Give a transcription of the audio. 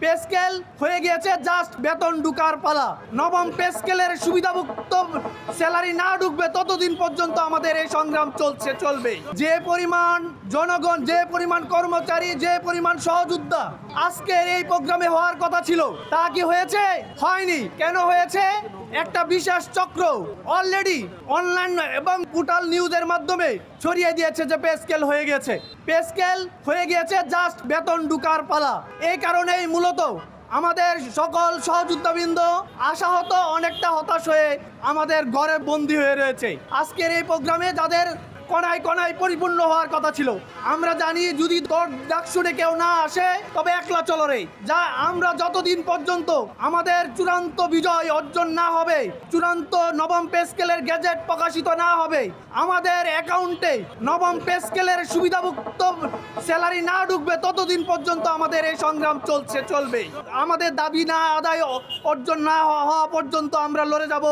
Pay scale হয়ে গিয়েছে just বেতন ঢুকার পালা। নবম পে স্কেলের সুবিধাভুক্ত স্যালারি না ঢুকবে ততদিন পর্যন্ত আমাদের এই সংগ্রাম চলবে। যে পরিমাণ জনগণ, যে পরিমাণ কর্মচারী, যে পরিমাণ সহযোদ্ধা আজকের এই প্রোগ্রামে হওয়ার কথা ছিল, তা কি হয়েছে? হয়নি। কেন হয়েছে? একটা বিশেষ চক্র অলরেডি অনলাইন এবং পোর্টাল নিউজের মাধ্যমে ছড়িয়ে দিয়েছে যে পে স্কেল হয়ে গেছে। পে স্কেল হয়ে গিয়েছে জাস্ট বেতন ঢুকার পালা। এই কারণেই মূলত আমাদের সকল সহযোদ্ধাবৃন্দ আশাহত, অনেকটা হতাশ হয়ে আমাদের ঘরে বন্দী হয়ে রয়েছে। আজকের এই প্রোগ্রামে যাদের কণায় কণায় পরিপূর্ণ হওয়ার কথা ছিল, আমরা জানি যদি ডাক শুনে কেউ না আসে তবে একলা চলো রে। যা আমরা যতদিন পর্যন্ত আমাদের চূড়ান্ত বিজয় অর্জন না হবে, চূড়ান্ত নবম পে স্কেলের গেজেট প্রকাশিত না হবে, আমাদের অ্যাকাউন্টে নবম পে স্কেলের সুবিধাভুক্ত স্যালারি না ঢুকবে ততদিন পর্যন্ত আমাদের এই সংগ্রাম চলবে। আমাদের দাবি না আদায় অর্জন না হওয়া পর্যন্ত আমরা লড়ে যাব।